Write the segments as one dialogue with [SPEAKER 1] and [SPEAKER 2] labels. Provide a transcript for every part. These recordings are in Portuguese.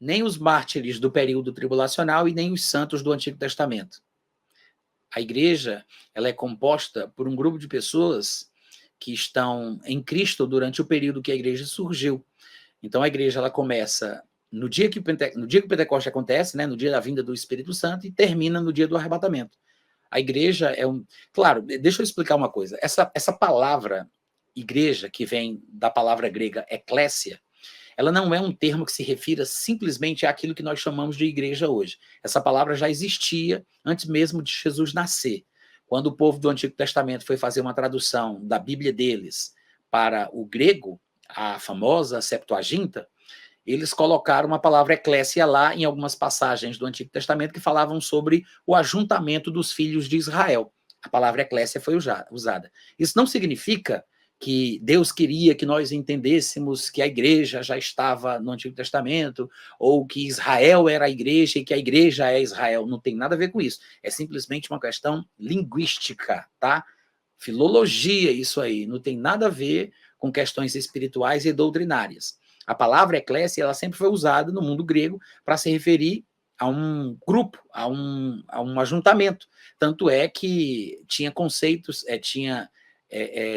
[SPEAKER 1] nem os mártires do período tribulacional e nem os santos do Antigo Testamento. A igreja, ela é composta por um grupo de pessoas que estão em Cristo durante o período que a igreja surgiu. Então a igreja, ela começa no dia que o Pentecoste acontece, né, no dia da vinda do Espírito Santo, e termina no dia do arrebatamento. A igreja é um... Claro, deixa eu explicar uma coisa. Essa palavra igreja, que vem da palavra grega eclésia, ela não é um termo que se refira simplesmente àquilo que nós chamamos de igreja hoje. Essa palavra já existia antes mesmo de Jesus nascer. Quando o povo do Antigo Testamento foi fazer uma tradução da Bíblia deles para o grego, a famosa Septuaginta, eles colocaram uma palavra eclésia lá em algumas passagens do Antigo Testamento que falavam sobre o ajuntamento dos filhos de Israel. A palavra eclésia foi usada. Isso não significa que Deus queria que nós entendêssemos que a igreja já estava no Antigo Testamento, ou que Israel era a igreja e que a igreja é Israel. Não tem nada a ver com isso. É simplesmente uma questão linguística, tá? Filologia, isso aí. Não tem nada a ver com questões espirituais e doutrinárias. A palavra eclésia, ela sempre foi usada no mundo grego para se referir a um grupo, a um ajuntamento. Tanto é que tinha conceitos, tinha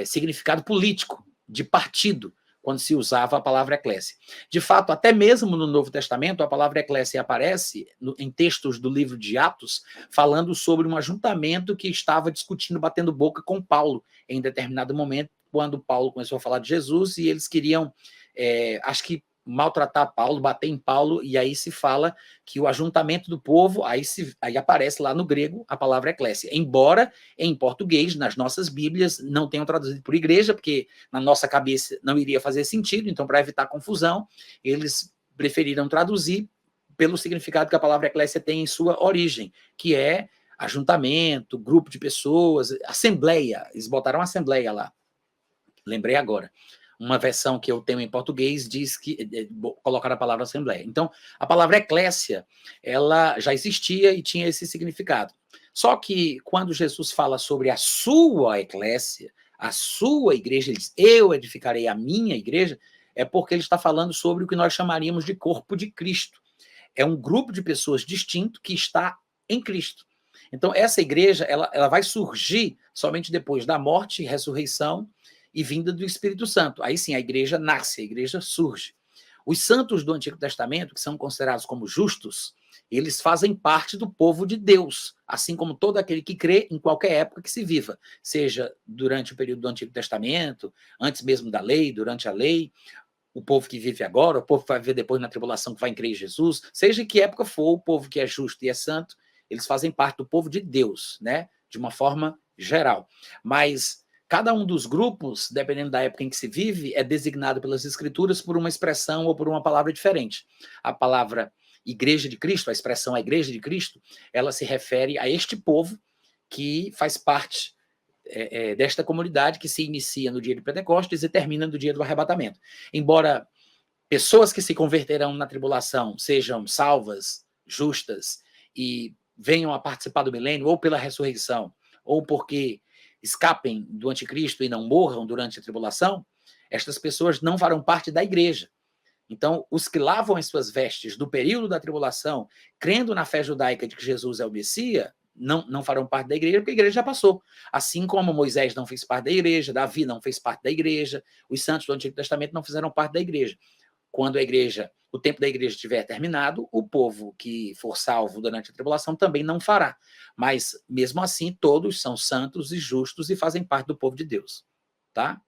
[SPEAKER 1] significado político, de partido, quando se usava a palavra eclésia. De fato, até mesmo no Novo Testamento, a palavra eclésia aparece em textos do livro de Atos, falando sobre um ajuntamento que estava discutindo, batendo boca com Paulo, em determinado momento, quando Paulo começou a falar de Jesus, e eles queriam, acho que, maltratar Paulo, bater em Paulo, e aí se fala que o ajuntamento do povo, aí aparece lá no grego a palavra eclésia, embora em português, nas nossas Bíblias, não tenham traduzido por igreja, porque na nossa cabeça não iria fazer sentido, então para evitar confusão, eles preferiram traduzir pelo significado que a palavra eclésia tem em sua origem, que é ajuntamento, grupo de pessoas, assembleia, eles botaram assembleia lá, lembrei agora. Uma versão que eu tenho em português diz que colocar a palavra assembleia. Então, a palavra eclésia, ela já existia e tinha esse significado. Só que quando Jesus fala sobre a sua eclésia, a sua igreja, ele diz, eu edificarei a minha igreja, é porque ele está falando sobre o que nós chamaríamos de corpo de Cristo. É um grupo de pessoas distinto que está em Cristo. Então, essa igreja, ela vai surgir somente depois da morte, ressurreição e vinda do Espírito Santo. Aí sim, a igreja nasce, a igreja surge. Os santos do Antigo Testamento, que são considerados como justos, eles fazem parte do povo de Deus, assim como todo aquele que crê em qualquer época que se viva, seja durante o período do Antigo Testamento, antes mesmo da lei, durante a lei, o povo que vive agora, o povo que vai viver depois na tribulação, que vai crer em Jesus, seja em que época for, o povo que é justo e é santo, eles fazem parte do povo de Deus, né? De uma forma geral. Mas cada um dos grupos, dependendo da época em que se vive, é designado pelas Escrituras por uma expressão ou por uma palavra diferente. A palavra Igreja de Cristo, a expressão a Igreja de Cristo, ela se refere a este povo que faz parte desta comunidade que se inicia no dia de Pentecostes e termina no dia do arrebatamento. Embora pessoas que se converterão na tribulação sejam salvas, justas e venham a participar do milênio, ou pela ressurreição, ou porque escapem do anticristo e não morram durante a tribulação, estas pessoas não farão parte da igreja. Então, os que lavam as suas vestes do período da tribulação, crendo na fé judaica de que Jesus é o Messias, não farão parte da igreja, porque a igreja já passou. Assim como Moisés não fez parte da igreja, Davi não fez parte da igreja, os santos do Antigo Testamento não fizeram parte da igreja. Quando o tempo da igreja estiver terminado, o povo que for salvo durante a tribulação também não fará. Mas, mesmo assim, todos são santos e justos e fazem parte do povo de Deus. Tá?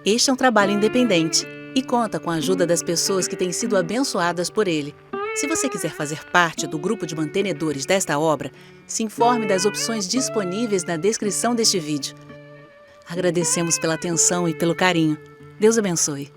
[SPEAKER 2] Este é um trabalho independente e conta com a ajuda das pessoas que têm sido abençoadas por ele. Se você quiser fazer parte do grupo de mantenedores desta obra, se informe das opções disponíveis na descrição deste vídeo. Agradecemos pela atenção e pelo carinho. Deus abençoe.